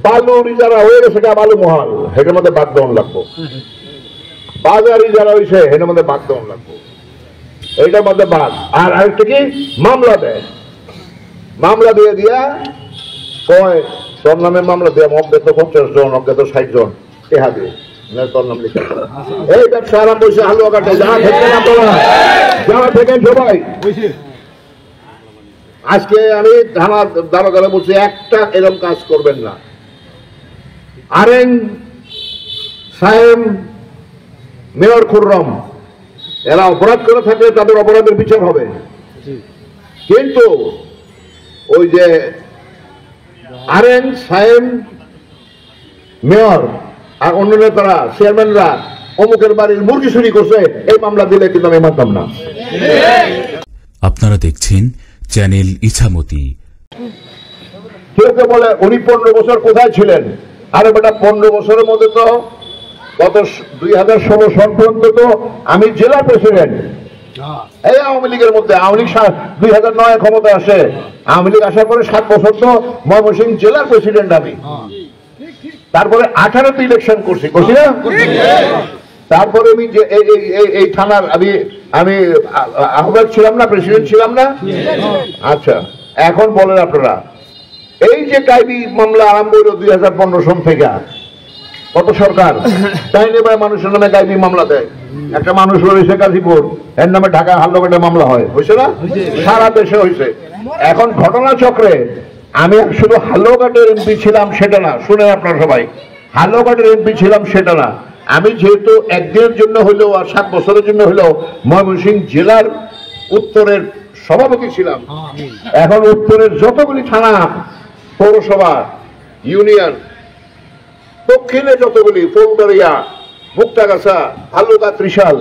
বালু যারা হয়ে গেছে বালু মহাল হেটার মধ্যে বাগদাউন লাগবো, বাজারি যারা হয়েছে হেটার মধ্যে বাগদাউন লাগবো, এইটার মধ্যে বাদ। আর আরেকটা কি মামলা দেয়, মামলা দিয়ে দিয়া কয় তোর নামে মামলা দেয় অজ্ঞাত 50 জন অজ্ঞাত 60 জন টেহা দিয়ে তোর নাম লিখে এই ব্যবসা আরাম বসে হালুয়া কাটে যারা থেকে যারা থেকে সবাই। আজকে আমি থানা দারোগারে বলছি একটা এরকম কাজ করবেন না। আরেন সাহেব মেয়র খুররম এরা অপরাধ করে থাকলে তাদের অপরাধের বিচার হবে, কিন্তু ওই যে আরেন সাহেব মেয়র আর অন্য নেতারা চেয়ারম্যানরা অমুকের বাড়ির মুরগি চুরি করছে এই মামলা দিলে কিন্তু আমি মানতাম না। আপনারা দেখছেন চ্যানেল ইছামতি। কেউ কেউ বলে উনি 15 বছর কোথায় ছিলেন? আরে বেটা 15 বছরের মধ্যে তো গত 2016 সাল পর্যন্ত তো আমি জেলা প্রেসিডেন্ট এই আওয়ামী লীগের মধ্যে। আওয়ামী লীগ 2009 ক্ষমতায় আসে, আওয়ামী লীগ আসার পরে 7 বছর তো ময়মনসিংহ জেলার প্রেসিডেন্ট আমি। তারপরে 18তে ইলেকশন করছি না, তারপরে আমি যে এই থানার আমি আহ্বায়ক ছিলাম না, প্রেসিডেন্ট ছিলাম না। আচ্ছা এখন বলেন আপনারা এই যে গাইবি মামলা আরম্ভ হইল 2015 সাল থেকে, কত সরকার তাই নেবে মানুষের নামে গাইবি মামলা দেয়। একটা মানুষ রয়েছে গাজীপুর, এর নামে ঢাকা হাল্লঘাটে মামলা হয়, হয়েছে না? সারা দেশে হয়েছে। এখন ঘটনা চক্রে আমি শুধু হাল্লঘাটের এমপি ছিলাম সেটা না, শুনে আপনারা সবাই, হাল্লঘাটের এমপি ছিলাম সেটা না, আমি যেহেতু একদিনের জন্য হইলেও আর 7 বছরের জন্য হইলেও ময়মনসিংহ জেলার উত্তরের সভাপতি ছিলাম। এখন উত্তরের যতগুলি থানা, পৌরসভা, ইউনিয়ন, দক্ষিণে যতগুলি ফুলবাড়িয়া, মুক্তাগাছা, ভালুকা, ত্রিশাল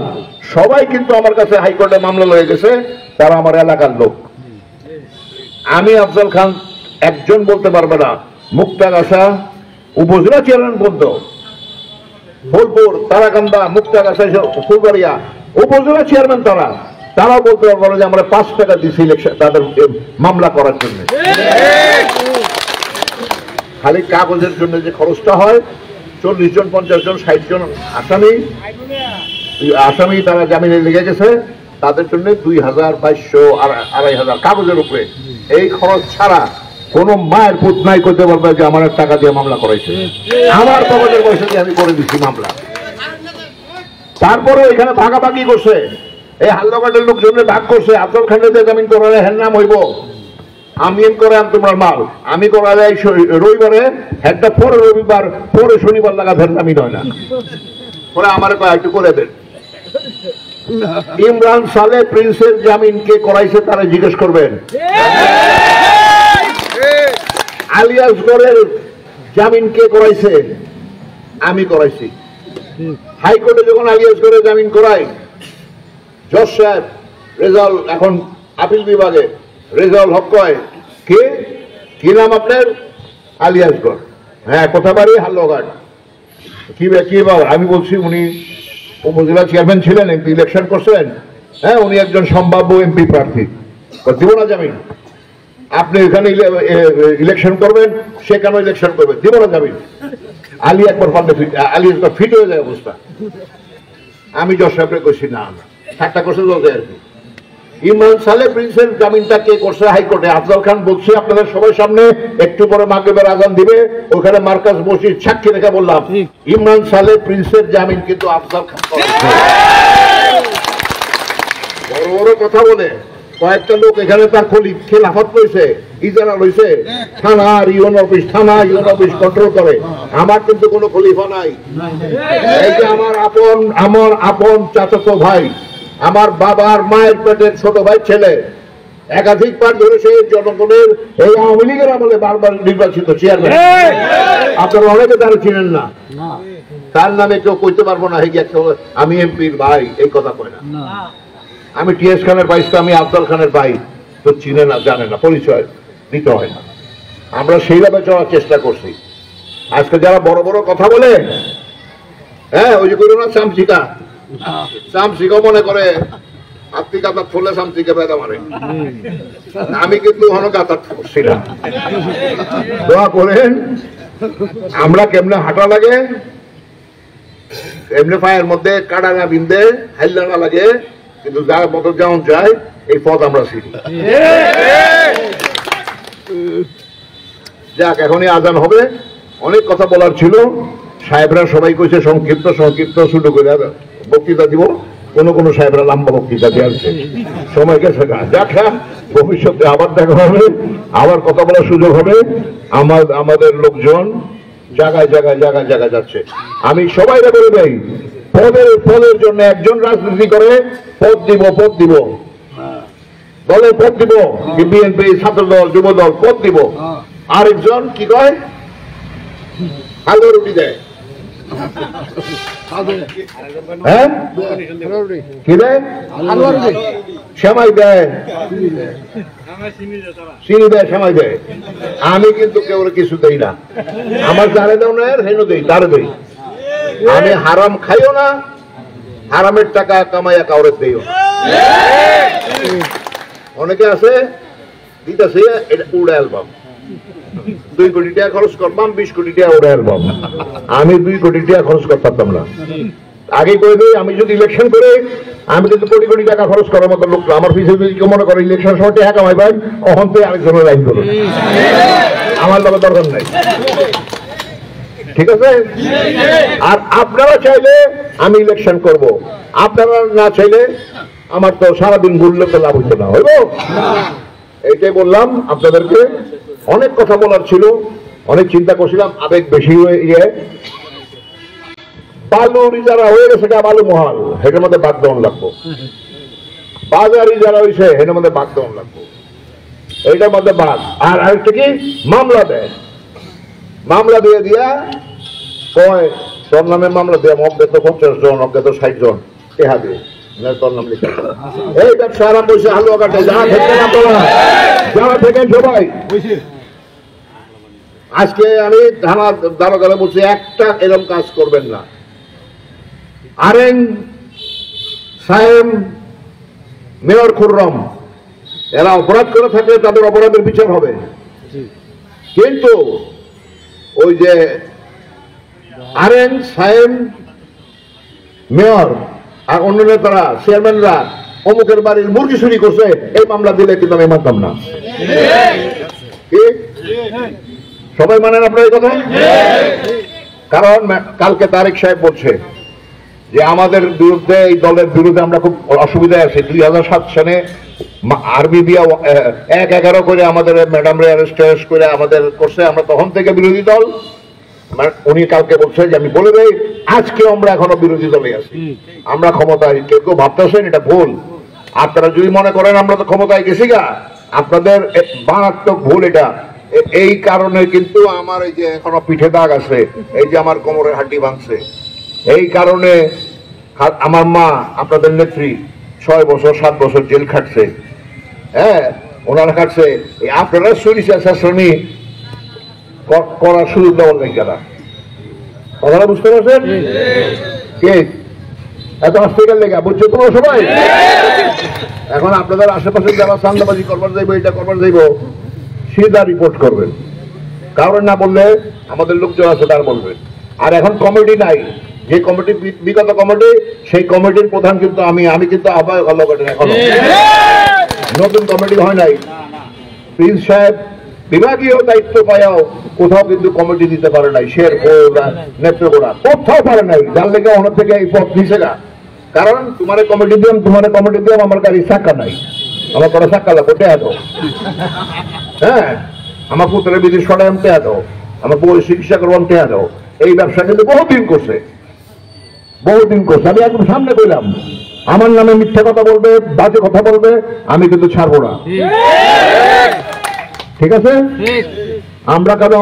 সবাই কিন্তু আমার কাছে হাইকোর্টে মামলা লয়ে গেছে, তারা আমার এলাকার লোক। আমি আফজল খান একজন বলতে পারবে না, মুক্তাগাছা উপজেলা চেয়ারম্যান বলত, ফুলপুর, তারাকান্দা, মুক্তাগাছা, ফুলবাড়িয়া উপজেলা চেয়ারম্যান তারাও বলতে পারবো যে আমরা 5 টাকা দিচ্ছি ইলেকশন তাদের মামলা করার জন্য। খালি কাগজের জন্য যে খরচটা হয় 40 জন 50 জন 60 জন আসামি তারা জামিনে লেগে গেছে, তাদের জন্য 2000 2200 2500 কাগজের উপরে। এই খরচ ছাড়া কোন মায়ের পুত নাই করতে পারবে যে আমার টাকা দিয়ে মামলা করাইছে, আমার কাগজের পয়সা দিয়ে আমি করে দিচ্ছি মামলা। তারপরে এখানে ভাগাভাগি করছে, এই হাল্লঘাটের লোকজনের ভাগ করছে, আফজল খানের দিয়ে জামিন করালে হের নাম হইব, আমি করে তোমার মাল আমি করা যায় রবিবারে, একটা পরে রবিবার পরে শনিবার লাগা ফের জামিন হয় না, পরে আমার একটু করে দেন। ইমরান সালে প্রিন্সের জামিন কে করাইছে তারা জিজ্ঞেস করবেন। আলিয়াসগড়ের জামিন কে করাইছে? আমি করাইছি। হাইকোর্টে যখন আলিয়াসগড়ের জামিন করাই, জজ সাহেব রেজাল্ট এখন আপিল বিভাগে রেজাল্ট হক কয় কে কি নাম আপনার? আলিয়াসগড়। হ্যাঁ কোথায় বাড়ি? হাল্লঘাট। কি বাবা? আমি বলছি উনি উপজেলা চেয়ারম্যান ছিলেন, এমপি ইলেকশন করছেন, হ্যাঁ উনি একজন সম্ভাব্য এমপি প্রার্থী, দিব না জামিন। আপনি এখানে ইলেকশন করবেন, সে কেন ইলেকশন করবেন, দিব না জামিন। আলী একবার পারলে আলিয়াসগড় ফিট হয়ে যায় অবস্থা। আমি জজ সাহেবকে কইছি না, ঠাট্টা করছে জজে আর কি। ইমরান সালে প্রিন্সের জামিনটা কে করছে? হাইকোর্টে। আফজল খান বলছে আপনাদের সবাই সামনে, একটু পরে মাগরিবের আজান দিবে, ওখানে মার্কাজ মসজিদ সাক্ষী রেখে বললাম ইমরান সালে প্রিন্সের জামিন কিন্তু আফজল খান করেছে। বড় বড় কথা বলে কয়েকটা লোক এখানে তার খেলাফত রয়েছে, ইজারা রয়েছে, থানা ইউন অফিস কন্ট্রোল করে। আমার কিন্তু কোনো খলিফা নাই। এই যে আমার আপন চাচাতো ভাই, আমার বাবার মায়ের পেটের ছোট ভাই ছেলে, একাধিকবার ধরে সেই জনগণের এই আওয়ামী লীগের আমলে বারবার নির্বাচিত চেয়ারম্যান। আপনারা অনেকে তারা চিনেন না, তার নামে কেউ কইতে পারবো না আমি এমপির ভাই, এই কথা কয় না। আমি টিএস খানের ভাই, আমি আফজল খানের ভাই, তো চিনে না, জানে না, পরিচয় দিতে হয় না। আমরা সেইভাবে চলার চেষ্টা করছি। আজকে যারা বড় বড় কথা বলে, হ্যাঁ ওই যে করো না চামচিকা মনে করে আপনি কাতার ফুলে চামচিকা বেদা মারে, আমি কিন্তু ওখানে কাতার করছি না। দোয়া করেন আমরা কেমনে হাঁটা লাগে, এমনি পায়ের মধ্যে কাটা না বিন্দে হাইল্লা না লাগে, কিন্তু যার মতো যেমন যায় এই পথ আমরা চিনি। যাক, এখনই আজান হবে। অনেক কথা বলার ছিল, সাহেবরা সবাই কইছে সংক্ষিপ্ত সংক্ষিপ্ত ছোট করে বক্তৃতা দিব। কোন সাহেবরা লম্বা বক্তৃতা দিয়েছে, সময় গেছে না। যাক, ভবিষ্যতে আবার দেখা হবে, আবার কথা বলার সুযোগ হবে। আমাদের লোকজন জায়গায় জায়গায় জায়গায় জায়গায় যাচ্ছে। আমি সবাইকে বলে দেই, পদের জন্য একজন রাজনীতি করে পদ দিব, দলের পদ দিব, বিএনপি, ছাত্র দল, যুব দল পদ দিব। আরেকজন কি কয়, আলু রুটি দেয়। হ্যাঁ, কি দেয়? সেমাই দেয়, চিনি দেয়, সেমাই দেয়। আমি কিন্তু কেউ কিছু দেই না। আমার যারে দাও না হেনো দেই, তারে দেই। আমি হারাম খাইও না, হারামের টাকা কামাইয়া কাউরে দেইও। অনেকে আছে দিতেছে এটা উড়া অ্যালবাম, 2 কোটি টাকা খরচ করবাম, 20 কোটি টাকা উড়া অ্যালবাম। আমি 2 কোটি টাকা খরচ করতাম না। আগে করে দিই, আমি যদি ইলেকশন করে আমি কিন্তু কোটি কোটি টাকা খরচ করার মতো লোক। আমার পিছিয়ে যদি কেউ মনে করে ইলেকশন সময় টাকা কামাই ভাই, অহন থেকে আরেকজনের লাইন করুন, আমার লোকের দরকার নাই। ঠিক আছে? আর আপনারা চাইলে আমি ইলেকশন করব, আপনারা না চাইলে আমার তো সারাদিন ঘুরলে তো লাভ হইতো না, হইব? এইটাই বললাম আপনাদেরকে। অনেক কথা বলার ছিল, অনেক চিন্তা করছিলাম, আবেগ বেশি হয়ে গিয়ে বালুরি যারা হয়ে গেছে বালু মহাল, হেটার মধ্যে বাদ দেওয়ান লাগবো। বাজারি যারা হয়েছে হেটার মধ্যে বাদ দেওয়ান লাগবো, এইটার মধ্যে বাদ। আর আরেকটা কি, মামলা দেয়, মামলা দিয়ে দিয়া কয় তোর নামে মামলা দেয়, অজ্ঞাত 50 জন, অজ্ঞাত 60 জন টেহা দিয়ে তোর নাম লিখে। এই ব্যবসা আরাম বসে হালুয়া কাটে, যারা থেকে যারা থেকে সবাই। আজকে আমি থানা দারোগারে বলছি, একটা এরকম কাজ করবেন না। আরেন সাহেব, মেয়র খুররম, এরা অপরাধ করে থাকলে তাদের অপরাধের বিচার হবে। কিন্তু ওই যে আরেন সাহেব, মেয়র আর অন্য নেতারা, চেয়ারম্যানরা অমুকের বাড়ির মুরগি চুরি করছে, এই মামলা দিলে কিন্তু আমি মানতাম না। সবাই মানেন আপনার এই কথা? কারণ কালকে তারেক সাহেব বলছে যে আমাদের বিরুদ্ধে, এই দলের বিরুদ্ধে আমরা খুব অসুবিধায় আছি। 2007 সালে আর্মি দিয়া 1-11 করে আমাদের ম্যাডামরে অ্যারেস্ট করে আমাদের করছে, আমরা তখন থেকে বিরোধী দল। উনি কালকে বলছে যে আমি বলে দেই, আজকে আমরা এখনো বিরোধী দলে আছি, আমরা ক্ষমতায়। কেউ কেউ ভাবতেছেন এটা ভুল। আপনারা যদি মনে করেন আমরা তো ক্ষমতায় গেছি গা, আপনাদের মারাত্মক ভুল এটা। এই কারণে কিন্তু আমার এই যে এখনো পিঠে দাগ আছে, এই যে আমার কোমরের হাড্ডি ভাঙছে, এই কারণে আমার মা, আপনাদের নেত্রী 6 বছর 7 বছর জেল খাটছে। হ্যাঁ, ওনারা খাটছে। আপনারা শ্রেণী করার সুযোগ দেওয়ার নেই যারা, কথাটা বুঝতে পারছেন? কে এত হসপিটাল লেগা বুঝছো তোমরা সবাই? এখন আপনাদের আশেপাশে যারা চান্দাবাজি করবার যাইব, এটা করবার যাইব, সিধা রিপোর্ট করবেন। কারণ না বললে আমাদের লোকজন আছে তার বলবেন। আর এখন কমিটি নাই, যে কমিটি বিগত কমিটি, সেই কমিটির প্রধান কিন্তু আমি কিন্তু আহ্বায়ক হলো এখন, নতুন কমিটি হয় নাই। প্রিন্স সাহেব বিভাগীয় দায়িত্ব পায়াও কোথাও কিন্তু কমিটি দিতে পারে নাই, শেরপুরা, নেত্রকোনা কোথাও পারে নাই। যার লেগে ওনার থেকে এই পথ নিছে না। কারণ তোমার কমিটি দিলাম, আমার গাড়ি চাকা নাই, আমার কোনো চাকা লাগবে টেয়া দাও। হ্যাঁ, আমার পুত্রের বিদেশ সরাই আমি টেয়া দাও, আমার বই চিকিৎসা করবো আমি টেয়া দাও। এই ব্যবসা কিন্তু বহুদিন করছে। আমি একদম সামনে বললাম, আমার নামে মিথ্যা কথা বলবে, বাজে কথা বলবে, আমি কিন্তু ছাড়বো না। ঠিক আছে? আমরা কেন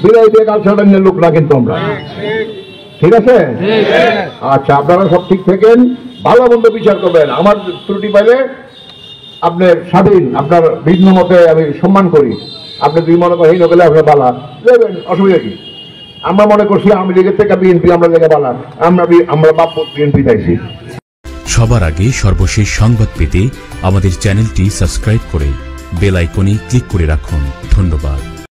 বিদায় দিয়ে কাল ছাড়বেন লোক না কিন্তু আমরা। ঠিক আছে? আচ্ছা, আপনারা সব ঠিক থাকেন, ভালো মন্দ বিচার করবেন। আমার ত্রুটি পাইলে আপনার স্বাধীন, আপনার ভিন্ন মতে আমি সম্মান করি। আপনি দুই মনে করেন হইলে আপনার বালা দেবেন, অসুবিধা কি? আমরা মনে করছি আওয়ামী লীগের থেকে বিএনপি আমরা লেগে বালা, আমরা বাপ বিএনপি চাইছি। সবার আগে সর্বশেষ সংবাদ পেতে আমাদের চ্যানেলটি সাবস্ক্রাইব করে বেল আইকনে ক্লিক করে রাখুন। ধন্যবাদ।